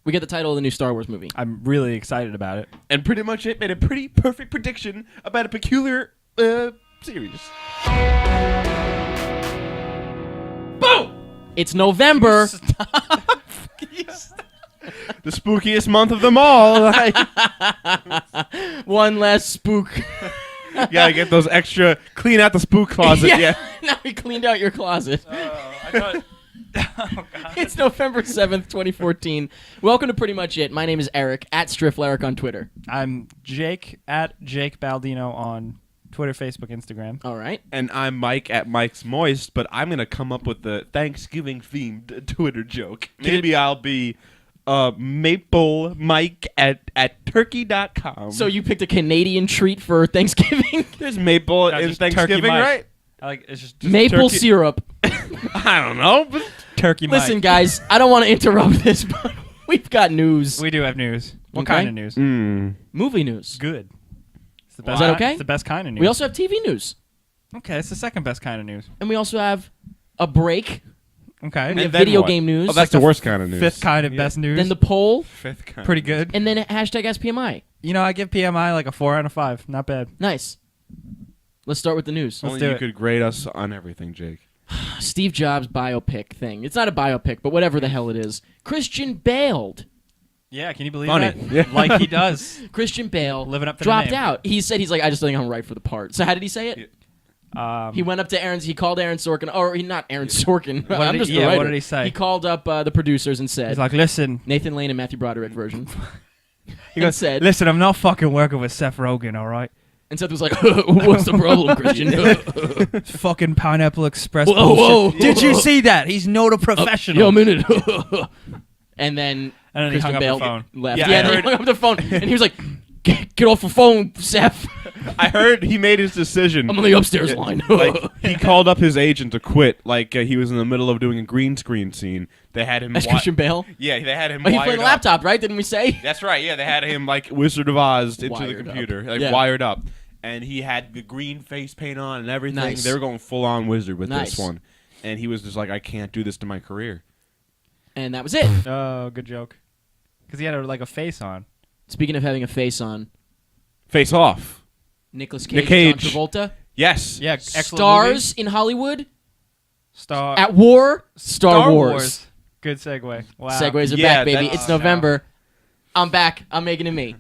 We get the title of the new Star Wars movie. I'm really excited about it. And pretty much it made a pretty perfect prediction about a peculiar series. Boom! It's November. The spookiest month of them all. One less spook. You gotta get those extra, clean out the spook closet. Yeah. Now we cleaned out your closet. I thought. Oh, God. It's November 7th, 2014. Welcome to Pretty Much It. My name is Eric, at Striffleric on Twitter. I'm Jake, at Jake Baldino on Twitter, Facebook, Instagram. All right. And I'm Mike at Mike's Moist, but I'm gonna come up with the Thanksgiving-themed Twitter joke. Maybe I'll be Maple Mike at turkey.com. So you picked a Canadian treat for Thanksgiving? There's maple in just Turkey Thanksgiving, Mike. right? I like it's just Maple turkey- syrup. I don't know, but Turkey Mike. Listen, guys, I don't want to interrupt this, but we've got news. We do have news. What Okay. kind of news? Movie news. Good. It's the Is that okay? It's the best kind of news. We also have TV news. Okay, it's the second best kind of news. And we also have a break. Okay. We have then video what? game news. Oh, that's the worst kind of news. Fifth kind of best news. Then the poll. Fifth kind. Pretty good. And then hashtag SPMI. You know, I give PMI like a 4 out of 5. Not bad. Nice. Let's start with the news. Only do you it. could grade us on everything, Jake. Steve Jobs biopic thing. It's not a biopic, but whatever the hell it is. Christian bailed. Yeah, can you believe Funny. that? Yeah. Like he does. Christian Bale Living up to the dropped name. out. He said I just think I'm right for the part. So how did he say it? He went up to he called Aaron Sorkin, or not Aaron Sorkin. What I'm did just he- the yeah, writer. what did he say? He called up the producers and said, He's like, listen. Nathan Lane and Matthew Broderick version. He goes, said- listen, I'm not fucking working with Seth Rogen, all right? And Seth was like, what's the problem, Christian? It's fucking Pineapple Express Whoa, bullshit. whoa. Did you see that? He's not a professional. Yo, a minute. And then And then he Christian hung up Bale the phone. left. Yeah, Yeah, I and then he heard- hung up the phone, and he was like, get off the phone, Seth. I heard he made his decision. I'm on the upstairs line. Like, he called up his agent to quit. Like he was in the middle of doing a green screen scene. They had him. That's Christian Bale. Yeah, they had him. Oh, he wired played the up. laptop, right? Didn't we say? That's right. Yeah, they had him like Wizard of Oz into Wired the up. computer, like Yeah. wired up, and he had the green face paint on and everything. Nice. They were going full on wizard with Nice. this one, and he was just like, I can't do this to my career. And that was it. Oh, good joke. Because he had like a face on. Speaking of having a face on, Face off. Nicolas Nick Cage, Cage. John Travolta. Yes. Yeah, excellent Stars in Hollywood. movie. Star At war. Star Wars. Good segue. Wow. Segues are Yeah, back, baby. that's- It's November. I'm back. I'm making it me.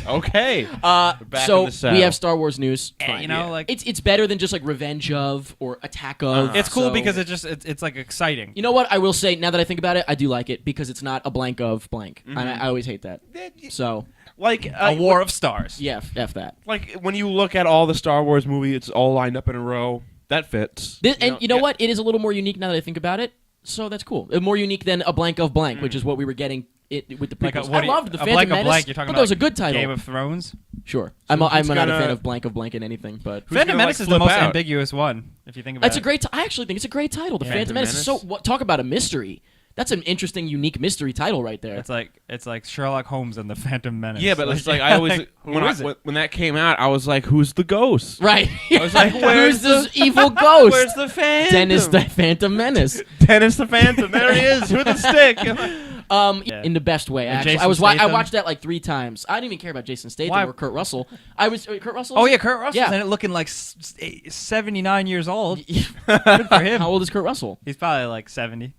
Okay. back So in the saddle. we have Star Wars news. Yeah, Fine. you know, like It's better than just like Revenge of or Attack of. it's cool So- because it's like exciting. You know what? I will say, now that I think about it, I do like it because it's not a blank of blank. And I always hate that. So, Like A War of Stars. yeah, F that. Like when you look at all the Star Wars movies, it's all lined up in a row. That fits. You know what? It is a little more unique now that I think about it. So that's cool. More unique than a blank of blank, which is what we were getting with the Like prequels. what I do you- loved the a Phantom blank of Menace. blank. You're talking but about that was a good title. Game of Thrones. Sure. So I'm not who's a gonna- fan of blank in anything, but Who's Phantom gonna, Menace like, is the flip most out? ambiguous one, if you think about that's it. a great. I actually think it's a great title. The Yeah. Phantom Menace. Menace? So talk about a mystery. That's an interesting, unique mystery title right there. It's like Sherlock Holmes and the Phantom Menace. Yeah, but it's like I always who is it? when that came out, I was like, "Who's the ghost?" Right. I was like, Who's "Where's this evil ghost? Where's the Phantom? Dennis the Phantom Menace. Dennis the Phantom. There he is with a stick. Yeah. In the best way. And Actually, Jason I Statham? watched that like 3 times. I didn't even care about Jason Statham Why? or Kurt Russell. Kurt Russell. Oh yeah, Kurt Russell's Yeah. in it, looking like 79 years old. Good for him. How old is Kurt Russell? He's probably like 70.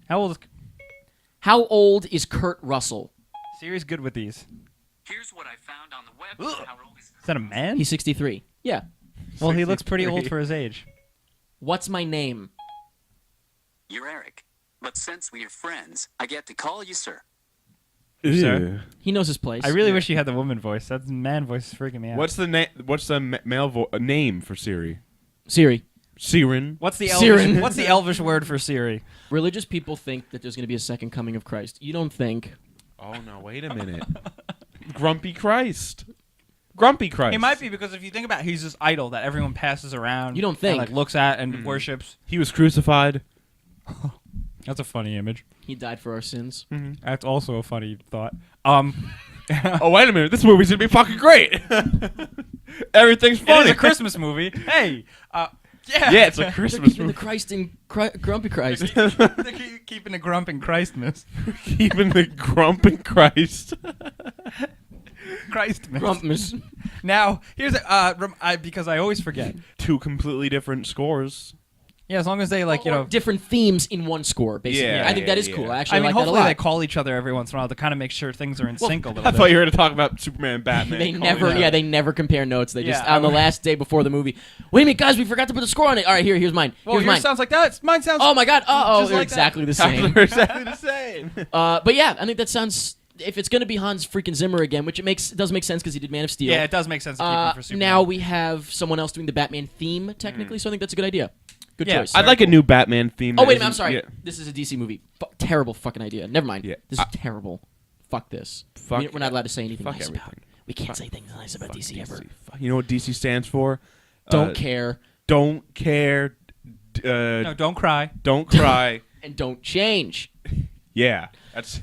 How old is? How old is Kurt Russell? Siri's good with these. Here's what I found on the web. How old is Is that a man? He's 63. Yeah. Well, he looks pretty 63. old for his age. What's my name? You're Eric. But since we're friends, I get to call you sir. Sir? He knows his place. I really wish you had the woman voice. That man voice is freaking me out. What's the male name for Siri? Siri. Siren. What's the Siren. Elvish, what's the Elvish word for Siri? Religious people think that there's going to be a second coming of Christ. You don't think. Oh no! Wait a minute. Grumpy Christ. Grumpy Christ. He might be because if you think about it, he's this idol that everyone passes around. You don't and, think. like looks at and worships. He was crucified. That's a funny image. He died for our sins. That's also a funny thought. Oh wait a minute! This movie's gonna be fucking great. Everything's It funny. is a Christmas movie. Hey, Yeah, it's a They're Christmas keeping the movie. Christ in Grumpy Christ. They're keeping a grump in Christmas. Keeping the grump in Christ. Christmas. Grumpmas. Now, here's because I always forget. Two completely different scores. Yeah, as long as they Or different themes in one score, basically. Yeah, I think that is yeah, cool. yeah. Actually, I mean, like that a hopefully lot. they call each other every once in a while to kind of make sure things are in sync a little I bit. thought you were going to talk about Superman and Batman. They Calling never, out. yeah, they never compare notes. They just Yeah, on the last day before the movie. Wait a minute, guys, we forgot to put the score on it. All right, here's mine. Well, Here's yours mine. sounds like that. Mine sounds. Oh my God! Just They're like that. exactly the same. They're exactly the same. But yeah, I think that sounds. If it's going to be Hans freaking Zimmer again, which it does make sense because he did Man of Steel. Yeah, it does make sense to keep him for Superman. now we have someone else doing the Batman theme, technically, so I think that's a good idea. Good Yeah, choice. I'd like a new Batman theme. Oh, that wait a minute, I'm isn't- sorry. yeah. This is a DC movie. Terrible fucking idea. Never mind. Yeah. This is terrible. Fuck this. Fuck- We're not allowed to say anything fuck nice about everything. it. We can't say things nice about DC ever. You know what DC stands for? Don't care Don't care. No, don't cry. Don't cry. and don't change. Yeah. That's.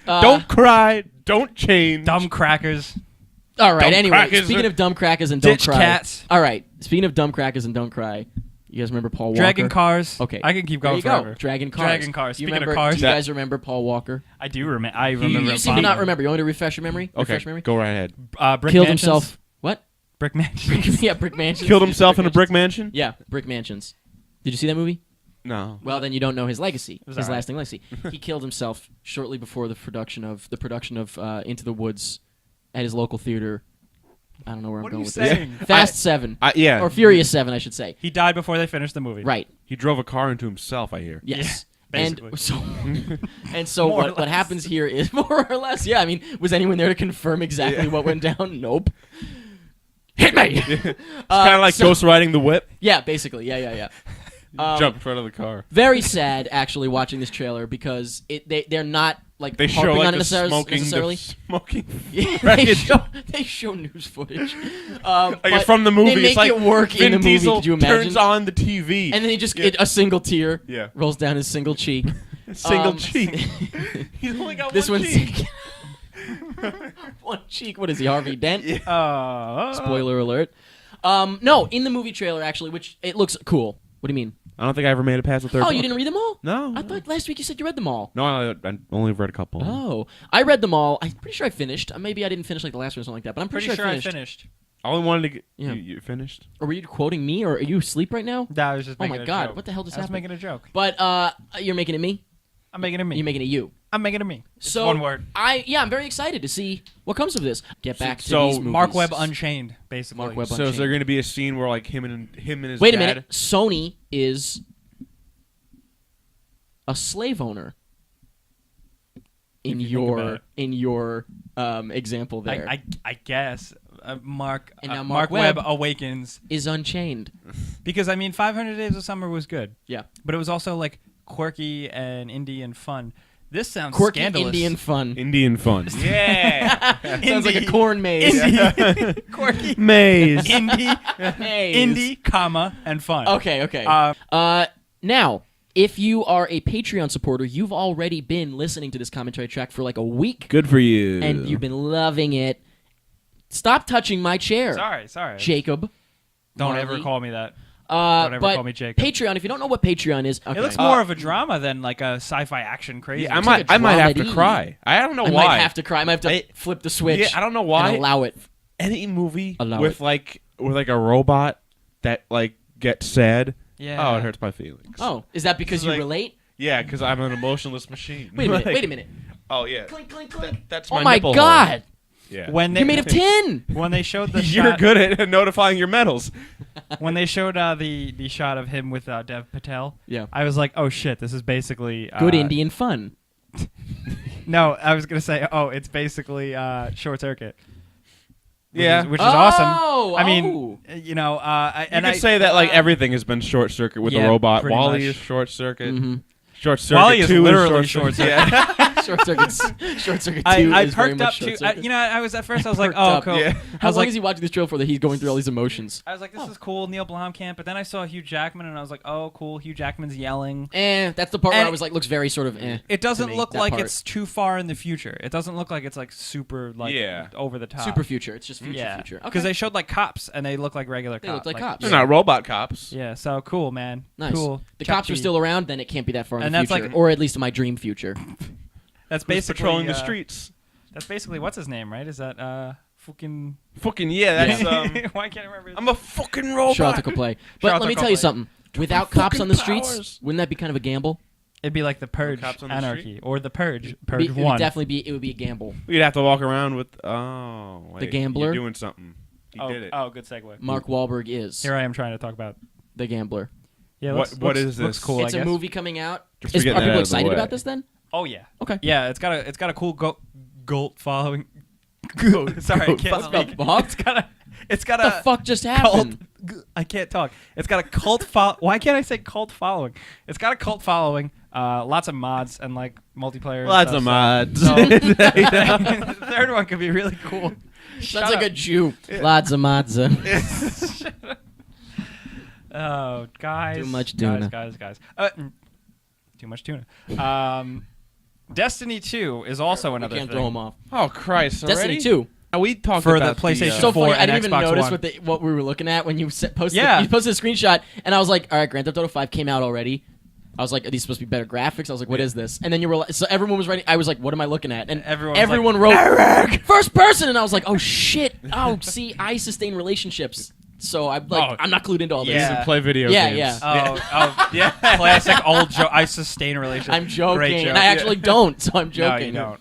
Don't cry. Don't change. Dumb crackers. All right, Dumb anyway, crackers. speaking of dumb crackers and don't Ditch cry. cats. All right, speaking of dumb crackers and don't cry. You guys remember Paul Walker? Dragon cars. Okay. I can keep There going you go. forever. Dragon cars. Dragon cars. Do you Speaking of remember, cars. do you guys remember Paul Walker? I do remember. I remember. You him seem to not fondly. remember. You want me to refresh your memory? Okay. Refresh your memory? Go right ahead. Brick Killed mansions. himself. What? Brick mansions. Yeah, brick mansions. Killed himself in a brick mansion? Yeah, brick mansions. Did you see that movie? No. Well, then you don't know his legacy, was his all right. lasting legacy. He killed himself shortly before the production of Into the Woods at his local theater. I don't know where What I'm are going you with this. saying? Fast 7. Yeah. Or Furious 7, I should say. He died before they finished the movie. Right. He drove a car into himself, I hear. Yes. Yeah, and basically. so, More or what less. happens here is more or less. Yeah, I mean, was anyone there to confirm exactly what went down? Nope. Hit me. It's kind of like Ghost riding the whip. Yeah, basically. Yeah. Jump in front of the car. Very sad, actually, watching this trailer because they're not like They show harping like on the it smoking. necessarily. Yeah, they show news footage. But it's from the movie. They make it's like it work Vin in the movie. Diesel Could you imagine? turns on the TV. And then he just a single tear Yeah. rolls down his single cheek. Single cheek. He's only got This one one's cheek. one cheek. What is he, Harvey Dent? Spoiler alert. No, in the movie trailer actually, which it looks cool. What do you mean? I don't think I ever made it past the third. Oh, book. you didn't read them all? No. I thought last week you said you read them all. No, I only read a couple. Oh, I read them all. I'm pretty sure I finished. Maybe I didn't finish like the last one or something like that, but I'm Pretty pretty sure I I finished. finished. I only wanted to get. Yeah. You finished? Or were you quoting me, or are you asleep right now? Nah, I was just Oh making my a God, joke. what the hell just I was happened? making a joke. But you're making it me. I'm making it me. You're making it you. I'm making it me. It's So one word. I'm very excited to see what comes of this. Get back to So these movies. Mark Webb Unchained, basically. Mark Webb So is Unchained. there going to be a scene where like him and his Wait a dad? minute. Sony is a slave owner. In If you think about your example there I guess Mark And now Mark Mark Webb Webb awakens is Unchained. because I mean 500 Days of Summer was good, Yeah, but it was also like quirky and indie and fun. This sounds quirky scandalous. Indian fun. Indian fun. Yeah. Sounds like a Indie. corn maze. Indie, quirky, Maze. indie, Maze. indie, comma and fun. Okay. Now, if you are a Patreon supporter, you've already been listening to this commentary track for like a week, Good for you. and you've been loving it. Stop touching my chair, Sorry. Jacob. Don't Marley. ever call me that. Don't ever but call me Jacob. Patreon, if you don't know what Patreon is, okay. It looks more of a drama than like a sci-fi action crazy. Yeah, It's like a I might have to dramedy. cry. I don't know I why. might have to cry. I might have to flip the switch. Yeah, I don't know why. And allow it. Any movie Allow with it. like a robot that like gets sad. Yeah. Oh, it hurts my feelings. Oh, is that because It's you like- relate? Yeah, because I'm an emotionless machine. Wait a minute. Like- Wait a minute. Oh yeah. Clink, clink, clink. That's Oh my my nipple God! hole. Yeah. When they You're made of tin. when they showed the You're shot, good at notifying your medals. when they showed the shot of him with Dev Patel, Yeah. I was like, oh shit, this is basically Good Indian fun. No, I was gonna say, oh, it's basically Short Circuit. Yeah. which is awesome. Oh, I mean, you know, You could say that like everything has been short circuit with Yeah, the robot. pretty Wally much. is short circuit. Mm-hmm. Short Circuit Wally is 2 literally Short Short Circuit. Yeah. Short Circuit 2 I is very perked much up Short too. Circuit. I was at first. I was like, Perked oh, up, cool. yeah. How was long like, is he watching this trailer for that he's going through all these emotions? I was like, this is cool, Neil Blomkamp. But then I saw Hugh Jackman, and I was like, oh, cool, Hugh Jackman's yelling. That's the part where And I was like, looks very sort of It doesn't to me, look that like part. it's too far in the future. It doesn't look like it's like super like Yeah. over the top. super future. It's just future Yeah, future. because Okay. they showed like cops, and they look like regular They cops. look like cops. They're not robot cops. Yeah, so cool, man. Nice. Cool. The Chuck cops are D. still around, then it can't be that far in And the that's future, like- or at least in my dream future. That's Who's basically patrolling the streets. That's basically what's his name, right? Is that fucking? Fucking yeah, that's Why can't I remember? I'm a fucking robot. Charlotte could play. But Charlotte let me could tell you play. something. Without cops fucking on the streets, powers. wouldn't that be kind of a gamble? It'd be like the Purge cops on the Anarchy street? or the Purge. It Purge would 1. definitely be. It would be a gamble. We'd have to walk around with wait, The gambler? You're doing something. He did it. Oh, good segue. Mark Wahlberg is Here I am trying to talk about. the gambler. Yeah, What is Looks this? cool. It's I a guess. movie coming out. Just Are for getting that people out of the excited way. about this then? Oh yeah. Okay. Yeah, it's got a cool cult following. Sorry, I can't What the speak. fuck? It's got What a the fuck just cult. happened? I can't talk. It's got a cult Why can't I say cult following? It's got a cult following. Lots of mods and like multiplayer. and Lots stuff, of so- mods. So, the third one could be really cool. Sounds like a Jew. Lots of mods. Oh, guys. Too much tuna. Guys. Too much tuna. Destiny 2 is also We another can't thing. throw him off. Oh Christ! Destiny already? 2. We talked For the about PlayStation So Four funny. I and didn't even Xbox notice One. what we were looking at when you posted. Yeah. You posted a screenshot, and I was like, "All right, Grand Theft Auto 5 came out already." I was like, "Are these supposed to be better graphics?" I was like, "What is this?" And then you were like, so everyone was writing. I was like, "What am I looking at?" And Everyone was wrote Eric! First person, and I was like, "Oh shit! Oh, see, I sustain relationships, so I'm like, Oh. I'm not clued into all this." Yeah. and play video Yeah, games. yeah. Oh, yeah. Classic old joke. I sustain relationships. I'm joking. Great joke. And I actually don't, so I'm No, joking. you don't.